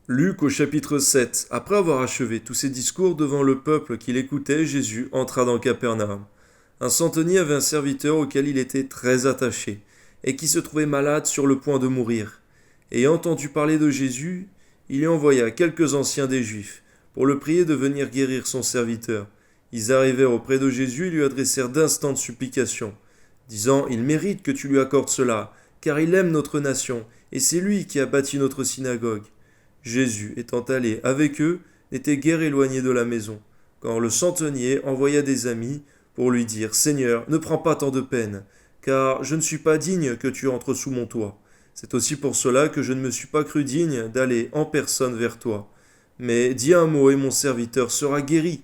Luc au chapitre 7. Après avoir achevé tous ses discours devant le peuple qui l'écoutait, Jésus entra dans Capernaum. Un centenier avait un serviteur auquel il était très attaché, et qui se trouvait malade sur le point de mourir. Ayant entendu parler de Jésus, il y envoya quelques anciens des Juifs, pour le prier de venir guérir son serviteur. Ils arrivèrent auprès de Jésus et lui adressèrent d'instantes supplications, disant « Il mérite que tu lui accordes cela, car il aime notre nation, et c'est lui qui a bâti notre synagogue. » Jésus, étant allé avec eux, n'était guère éloigné de la maison, quand le centenier envoya des amis pour lui dire « Seigneur, ne prends pas tant de peine, car je ne suis pas digne que tu entres sous mon toit. C'est aussi pour cela que je ne me suis pas cru digne d'aller en personne vers toi. Mais dis un mot et mon serviteur sera guéri,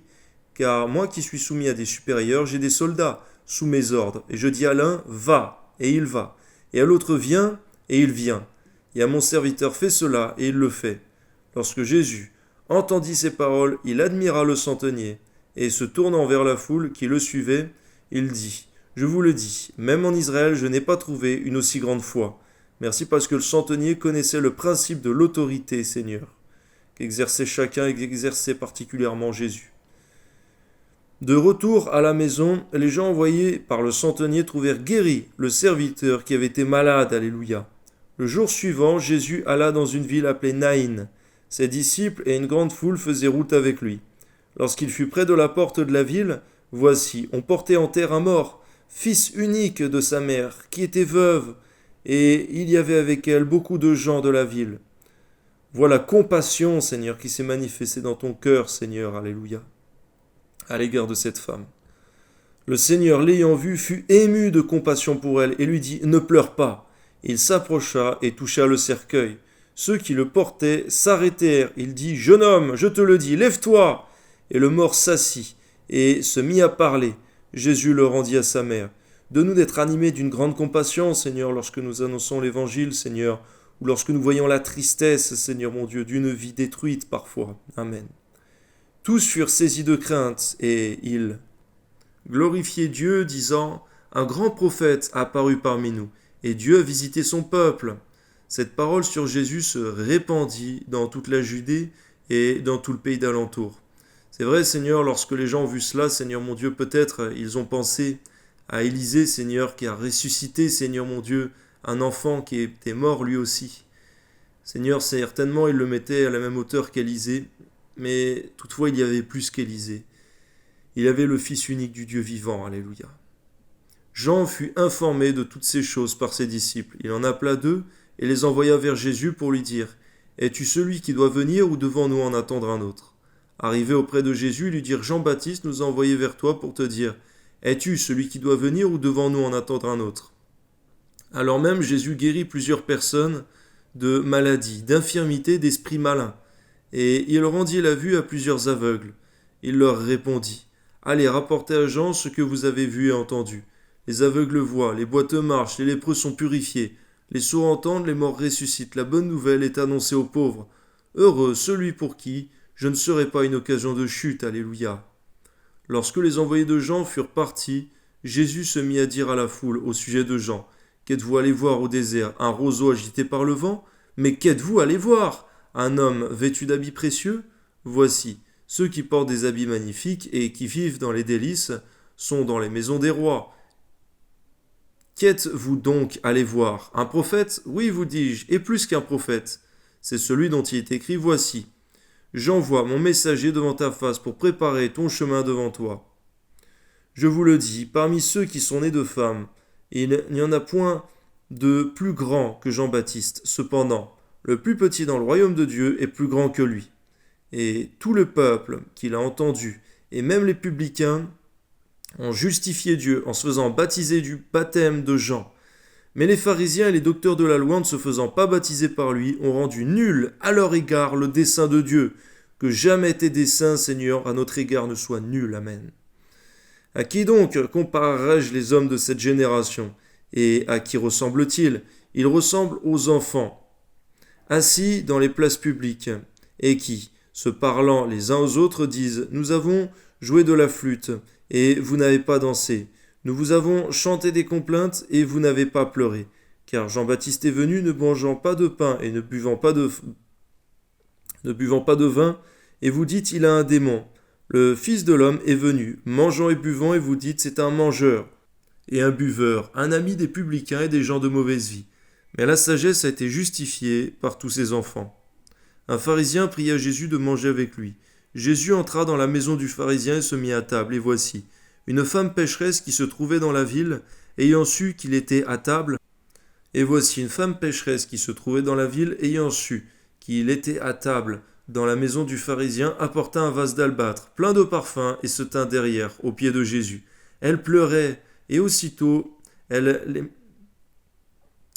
car moi qui suis soumis à des supérieurs, j'ai des soldats sous mes ordres, et je dis à l'un « Va », et il va, et à l'autre « Viens », et il vient. Et à mon serviteur « Fais cela », et il le fait. Lorsque Jésus entendit ces paroles, il admira le centenier, et se tournant vers la foule qui le suivait, il dit « Je vous le dis, même en Israël, je n'ai pas trouvé une aussi grande foi. » Merci parce que le centenier connaissait le principe de l'autorité, Seigneur, qu'exerçait chacun et qu'exerçait particulièrement Jésus. De retour à la maison, les gens envoyés par le centenier trouvèrent guéri le serviteur qui avait été malade. Alléluia. Le jour suivant, Jésus alla dans une ville appelée Naïn. Ses disciples et une grande foule faisaient route avec lui. Lorsqu'il fut près de la porte de la ville, voici, on portait en terre un mort, fils unique de sa mère, qui était veuve, et il y avait avec elle beaucoup de gens de la ville. Voilà compassion, Seigneur, qui s'est manifestée dans ton cœur, Seigneur, alléluia, à l'égard de cette femme. Le Seigneur, l'ayant vue, fut ému de compassion pour elle et lui dit « Ne pleure pas ». Il s'approcha et toucha le cercueil. Ceux qui le portaient s'arrêtèrent. Il dit « Jeune homme, je te le dis, lève-toi !» Et le mort s'assit et se mit à parler. Jésus le rendit à sa mère. Donne-nous d'être animés d'une grande compassion, Seigneur, lorsque nous annonçons l'Évangile, Seigneur, ou lorsque nous voyons la tristesse, Seigneur mon Dieu, d'une vie détruite parfois. Amen. Tous furent saisis de crainte et ils glorifiaient Dieu, disant « Un grand prophète a apparu parmi nous, et Dieu a visité son peuple. » Cette parole sur Jésus se répandit dans toute la Judée et dans tout le pays d'alentour. C'est vrai, Seigneur, lorsque les gens ont vu cela, Seigneur mon Dieu, peut-être ils ont pensé à Élisée, Seigneur, qui a ressuscité, Seigneur mon Dieu, un enfant qui était mort lui aussi. Seigneur, certainement, il le mettait à la même hauteur qu'Élisée, mais toutefois, il y avait plus qu'Élisée. Il avait le Fils unique du Dieu vivant, alléluia. Jean fut informé de toutes ces choses par ses disciples. Il en appela deux et les envoya vers Jésus pour lui dire « Es-tu celui qui doit venir ou devons-nous en attendre un autre ?» Arrivés auprès de Jésus, ils lui dirent « Jean-Baptiste nous a envoyés vers toi pour te dire « Es-tu celui qui doit venir ou devons-nous en attendre un autre ?» Alors même, Jésus guérit plusieurs personnes de maladies, d'infirmités, d'esprits malins. Et il rendit la vue à plusieurs aveugles. Il leur répondit « Allez, rapportez à Jean ce que vous avez vu et entendu. Les aveugles voient, les boiteux marchent, les lépreux sont purifiés, les sourds entendent, les morts ressuscitent. La bonne nouvelle est annoncée aux pauvres. Heureux celui pour qui je ne serai pas une occasion de chute. Alléluia. » Lorsque les envoyés de Jean furent partis, Jésus se mit à dire à la foule au sujet de Jean « Qu'êtes-vous allé voir au désert? Un roseau agité par le vent? Mais qu'êtes-vous allé voir? Un homme vêtu d'habits précieux? Voici, ceux qui portent des habits magnifiques et qui vivent dans les délices sont dans les maisons des rois. Qu'êtes-vous donc allé voir? Un prophète? Oui, vous dis-je, et plus qu'un prophète. C'est celui dont il est écrit, voici. J'envoie mon messager devant ta face pour préparer ton chemin devant toi. Je vous le dis, parmi ceux qui sont nés de femmes, il n'y en a point de plus grand que Jean-Baptiste. Cependant, le plus petit dans le royaume de Dieu est plus grand que lui. Et tout le peuple qui l'a entendu, et même les publicains, ont justifié Dieu en se faisant baptiser du baptême de Jean. Mais les pharisiens et les docteurs de la loi, ne se faisant pas baptiser par lui, ont rendu nul à leur égard le dessein de Dieu. Que jamais tes desseins, Seigneur, à notre égard ne soient nuls. Amen. À qui donc comparerai-je les hommes de cette génération? Et à qui ressemblent-ils? Ils ressemblent aux enfants, assis dans les places publiques, et qui, se parlant les uns aux autres, disent « Nous avons joué de la flûte, et vous n'avez pas dansé. Nous vous avons chanté des complaintes, et vous n'avez pas pleuré. Car Jean-Baptiste est venu ne mangeant pas de pain et ne buvant pas de ne buvant pas de vin, et vous dites il a un démon. Le Fils de l'homme est venu, mangeant et buvant, et vous dites c'est un mangeur et un buveur, un ami des publicains et des gens de mauvaise vie. Mais la sagesse a été justifiée par tous ses enfants. Un pharisien pria Jésus de manger avec lui. Jésus entra dans la maison du pharisien et se mit à table, et voici, une femme pécheresse qui se trouvait dans la ville, ayant su qu'il était à table, et voici une femme pécheresse qui se trouvait dans la ville, ayant su qu'il était à table dans la maison du pharisien, apporta un vase d'albâtre, plein de parfums, et se tint derrière, aux pieds de Jésus. Elle pleurait, et aussitôt,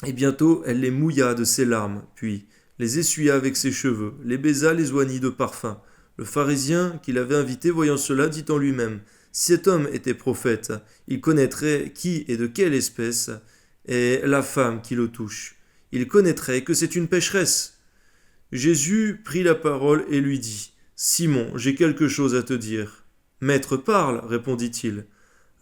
bientôt elle les mouilla de ses larmes, puis les essuya avec ses cheveux, les baisa, les oignit de parfum. Le pharisien qui l'avait invité, voyant cela, dit en lui-même, si cet homme était prophète, il connaîtrait qui et de quelle espèce est la femme qui le touche. Il connaîtrait que c'est une pécheresse. Jésus prit la parole et lui dit, Simon, j'ai quelque chose à te dire. Maître, parle, répondit-il.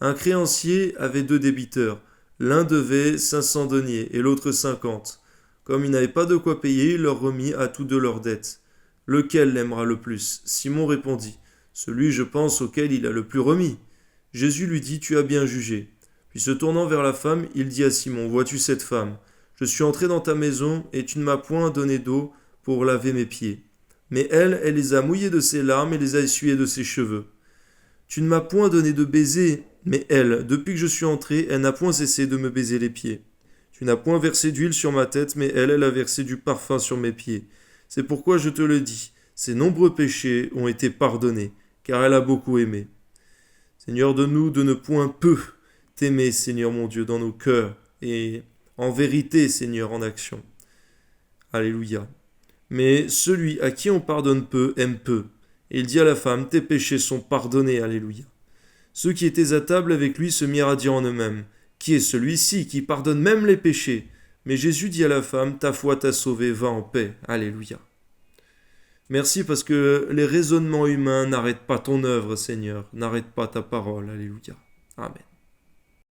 Un créancier avait 2 débiteurs. L'un devait 500 deniers et l'autre 50. Comme il n'avait pas de quoi payer, il leur remit à tous 2 leurs dettes. Lequel l'aimera le plus? Simon répondit, celui, je pense, auquel il a le plus remis. Jésus lui dit, tu as bien jugé. Puis se tournant vers la femme, il dit à Simon, vois-tu cette femme? Je suis entré dans ta maison et tu ne m'as point donné d'eau pour laver mes pieds. Mais elle les a mouillés de ses larmes et les a essuyés de ses cheveux. Tu ne m'as point donné de baiser, mais elle, depuis que je suis entré, elle n'a point cessé de me baiser les pieds. Tu n'as point versé d'huile sur ma tête, mais elle a versé du parfum sur mes pieds. C'est pourquoi je te le dis, ses nombreux péchés ont été pardonnés, car elle a beaucoup aimé. Seigneur, donne-nous de ne point peu t'aimer, Seigneur mon Dieu, dans nos cœurs, et en vérité, Seigneur, en action. Alléluia. Mais celui à qui on pardonne peu aime peu. Et il dit à la femme, tes péchés sont pardonnés, alléluia. Ceux qui étaient à table avec lui se mirent à dire en eux-mêmes, qui est celui-ci qui pardonne même les péchés? Mais Jésus dit à la femme, ta foi t'a sauvée, va en paix, alléluia. Merci parce que les raisonnements humains n'arrêtent pas ton œuvre, Seigneur, n'arrêtent pas ta parole, alléluia. Amen.